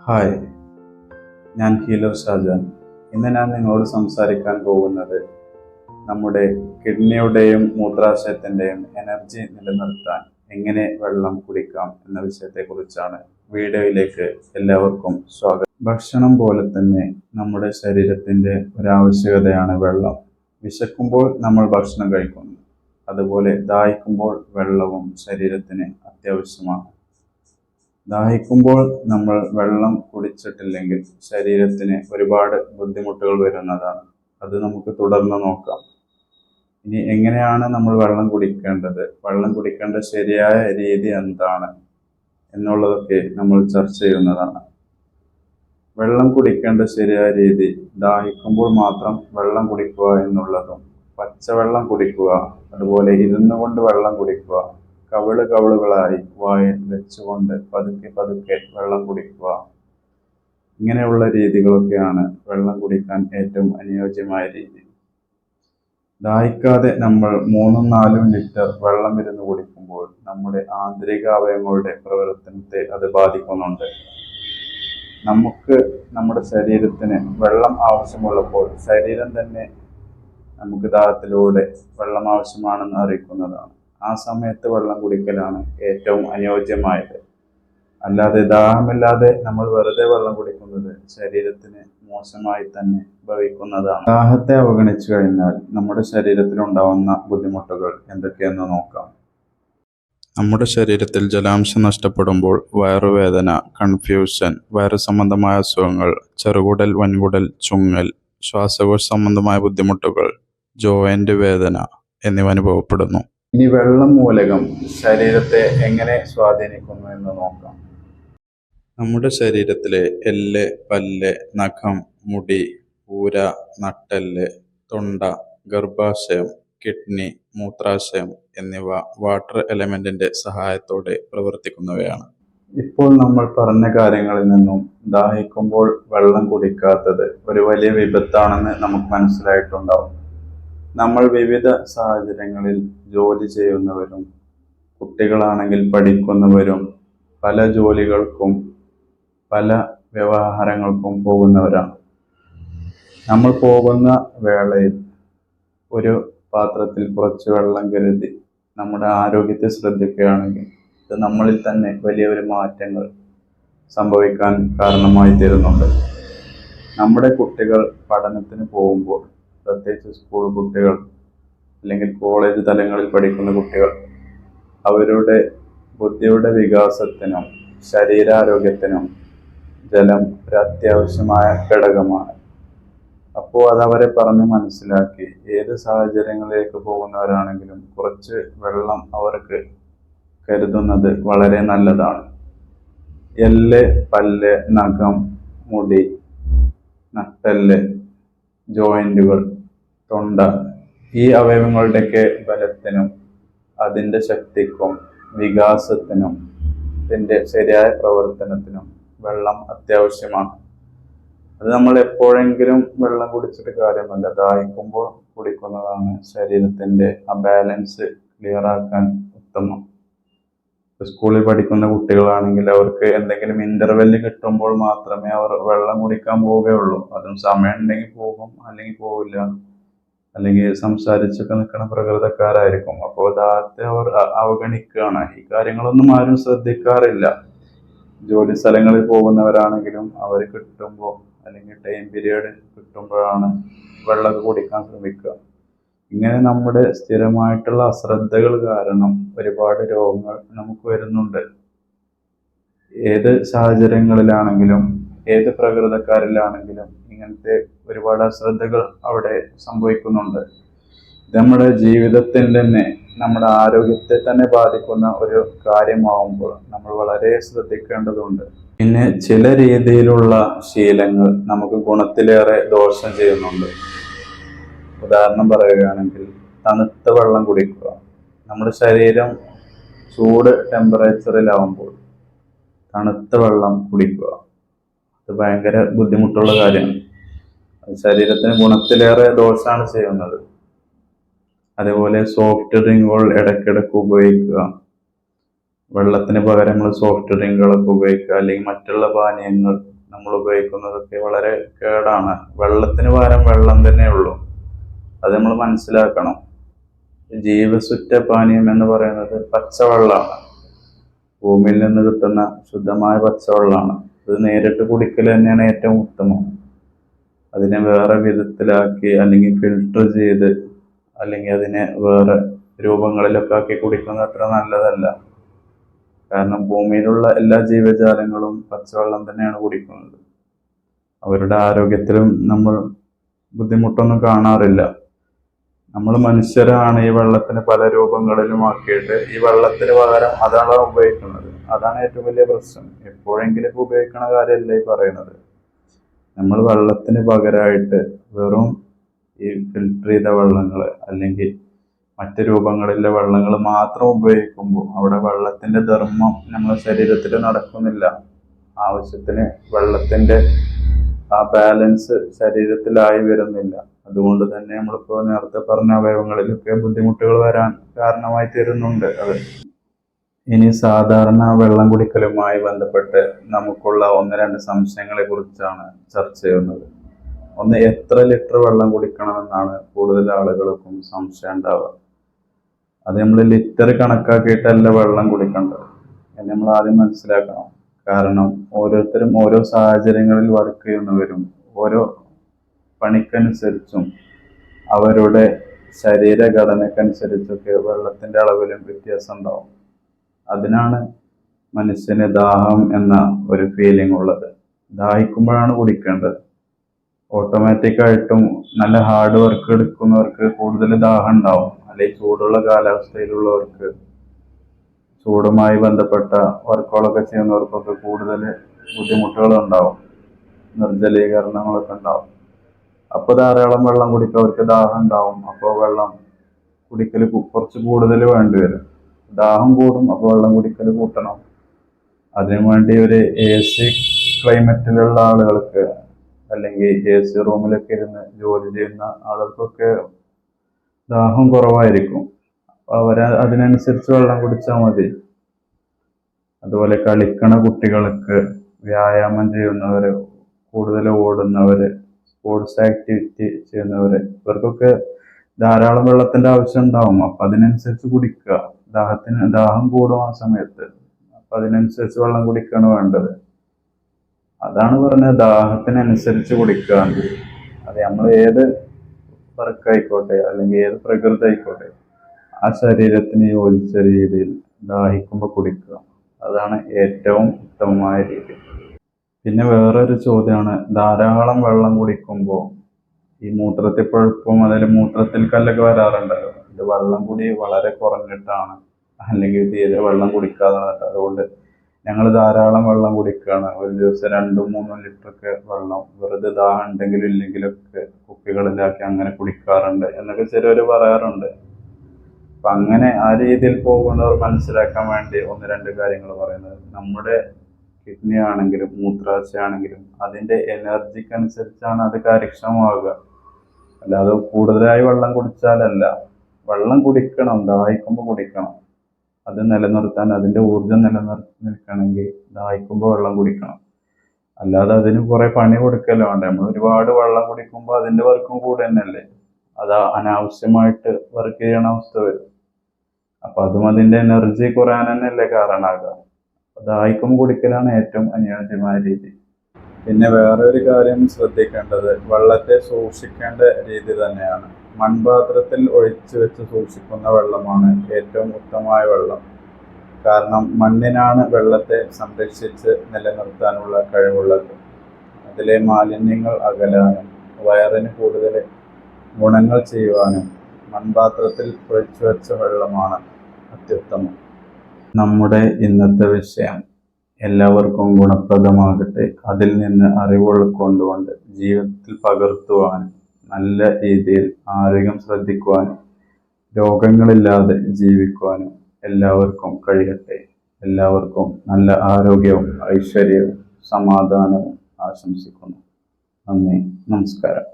Hi, ഞാൻ healer Shajan. ഇന്ന് ഞാൻ നിങ്ങളോട് സംസാരിക്കാൻ പോകുന്നത് നമ്മുടെ കിഡ്നിയുടെയും മൂത്രാശയത്തിൻ്റെയും എനർജി നിലനിർത്താൻ എങ്ങനെ വെള്ളം കുടിക്കാം എന്ന വിഷയത്തെക്കുറിച്ചാണ്. വീഡിയോയിലേക്ക് എല്ലാവർക്കും സ്വാഗതം. ഭക്ഷണം പോലെ തന്നെ നമ്മുടെ ശരീരത്തിൻ്റെ ഒരാവശ്യകതയാണ് വെള്ളം. വിശക്കുമ്പോൾ നമ്മൾ ഭക്ഷണം കഴിക്കുന്നു, അതുപോലെ ദാഹിക്കുമ്പോൾ വെള്ളവും ശരീരത്തിന് അത്യാവശ്യമാണ്. ദാഹിക്കുമ്പോൾ നമ്മൾ വെള്ളം കുടിച്ചിട്ടില്ലെങ്കിൽ ശരീരത്തിന് ഒരുപാട് ബുദ്ധിമുട്ടുകൾ വരുന്നതാണ്. അത് നമുക്ക് തുടർന്ന് നോക്കാം. ഇനി എങ്ങനെയാണ് നമ്മൾ വെള്ളം കുടിക്കേണ്ടത്, വെള്ളം കുടിക്കേണ്ട ശരിയായ രീതി എന്താണ് എന്നുള്ളതൊക്കെ നമ്മൾ ചർച്ച ചെയ്യുന്നതാണ്. വെള്ളം കുടിക്കേണ്ട ശരിയായ രീതി ദാഹിക്കുമ്പോൾ മാത്രം വെള്ളം കുടിക്കുക എന്നുള്ളതും, പച്ചവെള്ളം കുടിക്കുക, അതുപോലെ ഇരുന്നു കൊണ്ട് വെള്ളം കുടിക്കുക, കവിളുകളായി വായിൽ വെച്ചുകൊണ്ട് പതുക്കെ പതുക്കെ വെള്ളം കുടിക്കുക, ഇങ്ങനെയുള്ള രീതികളൊക്കെയാണ് വെള്ളം കുടിക്കാൻ ഏറ്റവും അനുയോജ്യമായ രീതി. ദാഹിക്കാതെ നമ്മൾ 3-4 ലിറ്റർ വെള്ളം ഇരുന്ന് കുടിക്കുമ്പോൾ നമ്മുടെ ആന്തരിക അവയവങ്ങളുടെ പ്രവർത്തനത്തെ അത് ബാധിക്കുന്നുണ്ട്. നമുക്ക് നമ്മുടെ ശരീരത്തിന് വെള്ളം ആവശ്യമുള്ളപ്പോൾ ശരീരം തന്നെ നമുക്ക് ദാഹത്തിലൂടെ വെള്ളം ആവശ്യമാണെന്ന് അറിയിക്കുന്നതാണ്. ആ സമയത്ത് വെള്ളം കുടിക്കലാണ് ഏറ്റവും അനുയോജ്യമായത്. അല്ലാതെ ദാഹമില്ലാതെ നമ്മൾ വെറുതെ വെള്ളം കുടിക്കുന്നത് ശരീരത്തിന് മോശമായി തന്നെ ഭവിക്കുന്നതാണ്. ദാഹത്തെ അവഗണിച്ചു കഴിഞ്ഞാൽ നമ്മുടെ ശരീരത്തിലുണ്ടാവുന്ന ബുദ്ധിമുട്ടുകൾ എന്തൊക്കെയെന്ന് നോക്കാം. നമ്മുടെ ശരീരത്തിൽ ജലാംശം നഷ്ടപ്പെടുമ്പോൾ വയറുവേദന, കൺഫ്യൂഷൻ, വയറു സംബന്ധമായ അസുഖങ്ങൾ, ചെറുകുടൽ, വൻകുടൽ, ചുങ്ങൽ, ശ്വാസകോശ സംബന്ധമായ ബുദ്ധിമുട്ടുകൾ, ജോയിന്റ് വേദന എന്നിവ അനുഭവപ്പെടുന്നു. ഇനി വെള്ളം മൂലകം ശരീരത്തെ എങ്ങനെ സ്വാധീനിക്കുന്നു എന്ന് നോക്കാം. നമ്മുടെ ശരീരത്തിലെ എല്ല്, പല്ല്, നഖം, മുടി, ഊര, നട്ടെല്ല്, തൊണ്ട, ഗർഭാശയം, കിഡ്നി, മൂത്രാശയം എന്നിവ വാട്ടർ എലമെന്റിന്റെ സഹായത്തോടെ പ്രവർത്തിക്കുന്നവയാണ്. ഇപ്പോൾ നമ്മൾ പറഞ്ഞ കാര്യങ്ങളിൽ നിന്നും ദാഹിക്കുമ്പോൾ വെള്ളം കുടിക്കാത്തത് ഒരു വലിയ വിപത്താണെന്ന് നമുക്ക് മനസ്സിലായിട്ടുണ്ടാവും. നമ്മൾ വിവിധ സാഹചര്യങ്ങളിൽ ജോലി ചെയ്യുന്നവരും, കുട്ടികളാണെങ്കിൽ പഠിക്കുന്നവരും, പല ജോലികൾക്കും പല വ്യവഹാരങ്ങൾക്കും പോകുന്നവരാണ്. നമ്മൾ പോകുന്ന വേളയിൽ ഒരു പാത്രത്തിൽ കുറച്ച് വെള്ളം കരുതി നമ്മുടെ ആരോഗ്യത്തെ ശ്രദ്ധിക്കുകയാണെങ്കിൽ ഇത് നമ്മളിൽ തന്നെ വലിയൊരു മാറ്റങ്ങൾ സംഭവിക്കാൻ കാരണമായി തീരുന്നുണ്ട്. നമ്മുടെ കുട്ടികൾ പഠനത്തിന് പോകുമ്പോൾ, പ്രത്യേകിച്ച് സ്കൂൾ കുട്ടികൾ അല്ലെങ്കിൽ കോളേജ് തലങ്ങളിൽ പഠിക്കുന്ന കുട്ടികൾ, അവരുടെ ബുദ്ധിയുടെ വികാസത്തിനും ശരീരാരോഗ്യത്തിനും ജലം ഒരു അത്യാവശ്യമായ ഘടകമാണ്. അപ്പോൾ അതവരെ പറഞ്ഞ് മനസ്സിലാക്കി ഏത് സാഹചര്യങ്ങളിലേക്ക് പോകുന്നവരാണെങ്കിലും കുറച്ച് വെള്ളം അവർക്ക് കരുതുന്നത് വളരെ നല്ലതാണ്. എല്ല്, പല്ല്, നഖം, മുടി, നട്ടെല്ല്, ജോയിന്റുകൾ, തൊണ്ട, ഈ അവയവങ്ങളുടെയൊക്കെ ബലത്തിനും അതിൻ്റെ ശക്തിക്കും വികാസത്തിനും ഇതിൻ്റെ ശരിയായ പ്രവർത്തനത്തിനും വെള്ളം അത്യാവശ്യമാണ്. അത് നമ്മൾ എപ്പോഴെങ്കിലും വെള്ളം കുടിച്ചിട്ട് കാര്യമല്ല, ദാഹിക്കുമ്പോൾ കുടിക്കുന്നതാണ് ശരീരത്തിൻ്റെ ആ ബാലൻസ് ക്ലിയർ ആക്കാൻ ഉത്തമം. സ്കൂളിൽ പഠിക്കുന്ന കുട്ടികളാണെങ്കിൽ അവർക്ക് എന്തെങ്കിലും ഇന്റർവെല്ല് കിട്ടുമ്പോൾ മാത്രമേ അവർ വെള്ളം കുടിക്കാൻ പോവുകയുള്ളൂ. അതും സമയം ഉണ്ടെങ്കിൽ പോകും, അല്ലെങ്കിൽ പോവില്ല, അല്ലെങ്കിൽ സംസാരിച്ചൊക്കെ നിൽക്കുന്ന പ്രകൃതക്കാരായിരിക്കും. അപ്പോൾ ദാഹത്തെ അവർ അവഗണിക്കുകയാണ്. ഈ കാര്യങ്ങളൊന്നും ആരും ശ്രദ്ധിക്കാറില്ല. ജോലി സ്ഥലങ്ങളിൽ പോകുന്നവരാണെങ്കിലും അവർ കിട്ടുമ്പോൾ അല്ലെങ്കിൽ ടൈം പീരീഡ് കിട്ടുമ്പോഴാണ് വെള്ളമൊക്കെ കുടിക്കാൻ ശ്രമിക്കുക. ഇങ്ങനെ നമ്മുടെ സ്ഥിരമായിട്ടുള്ള അശ്രദ്ധകൾ കാരണം ഒരുപാട് രോഗങ്ങൾ നമുക്ക് വരുന്നുണ്ട്. ഏത് സാഹചര്യങ്ങളിലാണെങ്കിലും ഏത് പ്രകൃതക്കാരിലാണെങ്കിലും ഇങ്ങനത്തെ ഒരുപാട് അശ്രദ്ധകൾ അവിടെ സംഭവിക്കുന്നുണ്ട്. ഇത് നമ്മുടെ ജീവിതത്തിൽ തന്നെ നമ്മുടെ ആരോഗ്യത്തെ തന്നെ ബാധിക്കുന്ന ഒരു കാര്യമാവുമ്പോൾ നമ്മൾ വളരെ ശ്രദ്ധിക്കേണ്ടതുണ്ട്. പിന്നെ ചില രീതിയിലുള്ള ശീലങ്ങൾ നമുക്ക് ഗുണത്തിലേറെ ദോഷം ചെയ്യുന്നുണ്ട്. ഉദാഹരണം പറയുകയാണെങ്കിൽ തണുത്ത വെള്ളം കുടിക്കുക. നമ്മുടെ ശരീരം ചൂട് ടെമ്പറേച്ചറിലാവുമ്പോൾ തണുത്ത വെള്ളം കുടിക്കുക, അത് ഭയങ്കര ബുദ്ധിമുട്ടുള്ള കാര്യമാണ്. അത് ശരീരത്തിന് ഗുണത്തിലേറെ ദോഷമാണ് ചെയ്യുന്നത്. അതേപോലെ സോഫ്റ്റ് ഡ്രിങ്കുകൾ ഇടയ്ക്കിടയ്ക്ക് ഉപയോഗിക്കുക. വെള്ളത്തിന് പകരം നമ്മൾ സോഫ്റ്റ് ഡ്രിങ്കുകളൊക്കെ ഉപയോഗിക്കുക, അല്ലെങ്കിൽ മറ്റുള്ള പാനീയങ്ങൾ നമ്മൾ ഉപയോഗിക്കുന്നതൊക്കെ വളരെ കേടാണ്. വെള്ളത്തിന് പകരം വെള്ളം തന്നെ ഉള്ളൂ. അത് നമ്മൾ മനസ്സിലാക്കണം. ജീവസുറ്റ പാനീയം എന്ന് പറയുന്നത് പച്ചവെള്ളമാണ്. ഭൂമിയിൽ നിന്ന് കിട്ടുന്ന ശുദ്ധമായ പച്ചവെള്ളമാണ്. ഇത് നേരിട്ട് കുടിക്കൽ തന്നെയാണ് ഏറ്റവും ഉത്തമം. അതിനെ വേറെ വിധത്തിലാക്കി അല്ലെങ്കിൽ ഫിൽട്ടർ ചെയ്ത് അല്ലെങ്കിൽ അതിനെ വേറെ രൂപങ്ങളിലൊക്കെ ആക്കി കുടിക്കുന്നത് അത്ര നല്ലതല്ല. കാരണം ഭൂമിയിലുള്ള എല്ലാ ജീവജാലങ്ങളും പച്ചവെള്ളം തന്നെയാണ് കുടിക്കുന്നത്. അവരുടെ ആരോഗ്യത്തിലും നമ്മൾ ബുദ്ധിമുട്ടൊന്നും കാണാറില്ല. നമ്മൾ മനുഷ്യരാണ് ഈ വെള്ളത്തിന് പല രൂപങ്ങളിലും ആക്കിയിട്ട് ഈ വെള്ളത്തിന് പകരം അതാണ് ഉപയോഗിക്കുന്നത്. അതാണ് ഏറ്റവും വലിയ പ്രശ്നം. എപ്പോഴെങ്കിലും ഉപയോഗിക്കണ കാര്യമല്ല ഈ പറയുന്നത്. നമ്മൾ വെള്ളത്തിന് പകരമായിട്ട് വെറും ഈ ഫിൽട്ടർ ചെയ്ത വെള്ളങ്ങൾ അല്ലെങ്കിൽ മറ്റു രൂപങ്ങളിലെ വെള്ളങ്ങൾ മാത്രം ഉപയോഗിക്കുമ്പോൾ അവിടെ വെള്ളത്തിന്റെ ധർമ്മം നമ്മുടെ ശരീരത്തിൽ നടക്കുന്നില്ല. ആവശ്യത്തിന് വെള്ളത്തിന്റെ ആ ബാലൻസ് ശരീരത്തിലായി വരുന്നില്ല. അതുകൊണ്ട് തന്നെ നമ്മളിപ്പോൾ നേരത്തെ പറഞ്ഞ അവയവങ്ങളിലൊക്കെ ബുദ്ധിമുട്ടുകൾ വരാൻ കാരണമായി തീരുന്നുണ്ട് അത്. ഇനി സാധാരണ വെള്ളം കുടിക്കലുമായി ബന്ധപ്പെട്ട് നമുക്കുള്ള 1-2 സംശയങ്ങളെ കുറിച്ചാണ് ചർച്ച ചെയ്യുന്നത്. ഒന്ന്, എത്ര ലിറ്റർ വെള്ളം കുടിക്കണമെന്നാണ് കൂടുതൽ ആളുകൾക്കും സംശയം ഉണ്ടാവുക. അത് നമ്മൾ ലിറ്റർ കണക്കാക്കിയിട്ടല്ല വെള്ളം കുടിക്കേണ്ടത് എന്ന് നമ്മൾ ആദ്യം മനസ്സിലാക്കണം. കാരണം ഓരോരുത്തരും ഓരോ സാഹചര്യങ്ങളിൽ വർക്ക് ചെയ്യുന്നവരും ഓരോ പണിക്കനുസരിച്ചും അവരുടെ ശരീരഘടനക്കനുസരിച്ചൊക്കെ വെള്ളത്തിന്റെ അളവിലും വ്യത്യാസം ഉണ്ടാവും. അതിനാണ് മനുഷ്യന് ദാഹം എന്ന ഒരു ഫീലിംഗ് ഉള്ളത്. ദാഹിക്കുമ്പോഴാണ് കുടിക്കേണ്ടത്. ഓട്ടോമാറ്റിക്കായിട്ടും നല്ല ഹാർഡ് വർക്ക് എടുക്കുന്നവർക്ക് കൂടുതൽ ദാഹം ഉണ്ടാവും. അല്ലെങ്കിൽ ചൂടുള്ള കാലാവസ്ഥയിലുള്ളവർക്ക്, ചൂടുമായി ബന്ധപ്പെട്ട വർക്കുകളൊക്കെ ചെയ്യുന്നവർക്കൊക്കെ കൂടുതൽ ബുദ്ധിമുട്ടുകൾ ഉണ്ടാവും, നിർജ്ജലീകരണങ്ങളൊക്കെ ഉണ്ടാവും. അപ്പോൾ ധാരാളം വെള്ളം കുടിക്കുക, അവർക്ക് ദാഹം ഉണ്ടാവും. അപ്പോൾ വെള്ളം കുടിക്കൽ കുറച്ച് കൂടുതൽ വേണ്ടി വരും. ദാഹം കൂടും, അപ്പോൾ വെള്ളം കുടിക്കൽ കൂട്ടണം. അതിനു വേണ്ടി ഒരു AC ക്ലൈമറ്റിലുള്ള ആളുകൾക്ക് അല്ലെങ്കിൽ AC റൂമിലൊക്കെ ഇരുന്ന് ജോലി ചെയ്യുന്ന ആളുകൾക്കൊക്കെ ദാഹം കുറവായിരിക്കും. അപ്പോൾ അതിനനുസരിച്ച് വെള്ളം കുടിച്ചാൽ മതി. അതുപോലെ കളിക്കണ കുട്ടികൾക്ക്, വ്യായാമം ചെയ്യുന്നവര്, കൂടുതൽ ഓടുന്നവര്, സ്പോർട്സ് ആക്ടിവിറ്റി ചെയ്യുന്നവര്, ഇവർക്കൊക്കെ ധാരാളം വെള്ളത്തിന്റെ ആവശ്യം ഉണ്ടാവും. അപ്പൊ അതിനനുസരിച്ച് കുടിക്കുക. ദാഹം കൂടും ആ സമയത്ത്. അപ്പൊ അതിനനുസരിച്ച് വെള്ളം കുടിക്കുകയാണ് വേണ്ടത്. അതാണ് പറഞ്ഞത്, ദാഹത്തിനനുസരിച്ച് കുടിക്കുക. അത് നമ്മൾ ഏത് വർക്കായിക്കോട്ടെ അല്ലെങ്കിൽ ഏത് പ്രകൃതി ആയിക്കോട്ടെ, ആ ശരീരത്തിന് യോജിച്ച രീതിയിൽ ദാഹിക്കുമ്പോൾ കുടിക്കുക. അതാണ് ഏറ്റവും ഉത്തമമായ രീതി. പിന്നെ വേറൊരു ചോദ്യമാണ്, ധാരാളം വെള്ളം കുടിക്കുമ്പോൾ ഈ മൂത്രത്തിൽ പഴുപ്പും അതിൽ മൂത്രത്തിൽ കല്ലൊക്കെ വരാറുണ്ടല്ലോ. ഇത് വെള്ളം കൂടി വളരെ കുറഞ്ഞിട്ടാണ് അല്ലെങ്കിൽ തീരെ വെള്ളം കുടിക്കാതെ. അതുകൊണ്ട് ഞങ്ങൾ ധാരാളം വെള്ളം കുടിക്കുകയാണ്. ഒരു ദിവസം 2-3 ലിറ്ററൊക്കെ വെള്ളം വെറുതെ ദാഹം ഉണ്ടെങ്കിലും ഇല്ലെങ്കിലൊക്കെ കുപ്പികളിലാക്കി അങ്ങനെ കുടിക്കാറുണ്ട് എന്നൊക്കെ ചിലവർ പറയാറുണ്ട്. അപ്പൊ അങ്ങനെ ആ രീതിയിൽ പോകുന്നവർ മനസ്സിലാക്കാൻ വേണ്ടി 1-2 കാര്യങ്ങൾ പറയുന്നത്, നമ്മുടെ കിഡ്നി ആണെങ്കിലും മൂത്രാശയാണെങ്കിലും അതിന്റെ എനർജിക്കനുസരിച്ചാണ് അത് കാര്യക്ഷമമാവുക. അല്ലാതെ കൂടുതലായി വെള്ളം കുടിച്ചാലല്ല. വെള്ളം കുടിക്കണം, ദാഹിക്കുമ്പോൾ കുടിക്കണം. അത് നിലനിർത്താൻ, അതിന്റെ ഊർജം നിലനിൽക്കണമെങ്കിൽ ദാഹിക്കുമ്പോൾ വെള്ളം കുടിക്കണം. അല്ലാതെ അതിന് കുറെ പണി കൊടുക്കല്ലോ വേണ്ട. നമ്മൾ ഒരുപാട് വെള്ളം കുടിക്കുമ്പോൾ അതിന്റെ വർക്കും കൂടെ തന്നെയല്ലേ, അത് അനാവശ്യമായിട്ട് വർക്ക് ചെയ്യണ അവസ്ഥ വരും. അപ്പൊ അതും അതിന്റെ എനർജി കുറയാൻ തന്നെയല്ലേ കാരണമാകുക. ദാഹിക്കുമ്പോൾ കുടിക്കലാണ് ഏറ്റവും അനുയോജ്യമായ രീതി. പിന്നെ വേറൊരു കാര്യം ശ്രദ്ധിക്കേണ്ടത്, വെള്ളത്തെ സൂക്ഷിക്കേണ്ട രീതി തന്നെയാണ്. മൺപാത്രത്തിൽ ഒഴിച്ചു വെച്ച് സൂക്ഷിക്കുന്ന വെള്ളമാണ് ഏറ്റവും ഉത്തമമായ വെള്ളം. കാരണം മണ്ണിനാണ് വെള്ളത്തെ സംരക്ഷിച്ച് നിലനിർത്താനുള്ള കഴിവുള്ളത്. അതിലെ മാലിന്യങ്ങൾ അകലാനും വയറിന് കൂടുതൽ ഗുണങ്ങൾ ചെയ്യുവാനും മൺപാത്രത്തിൽ ഒഴിച്ചു വെച്ച വെള്ളമാണ് അത്യുത്തമം. നമ്മുടെ ഇന്നത്തെ വിഷയം എല്ലാവർക്കും ഗുണപ്രദമാകട്ടെ. അതിൽ നിന്ന് അറിവ് ഉൾക്കൊണ്ടുകൊണ്ട് ജീവിതത്തിൽ പകർത്തുവാനും നല്ല രീതിയിൽ ആരോഗ്യം ശ്രദ്ധിക്കുവാനും രോഗങ്ങളില്ലാതെ ജീവിക്കുവാനും എല്ലാവർക്കും കഴിയട്ടെ. എല്ലാവർക്കും നല്ല ആരോഗ്യവും ഐശ്വര്യവും സമാധാനവും ആശംസിക്കുന്നു. നന്ദി, നമസ്കാരം.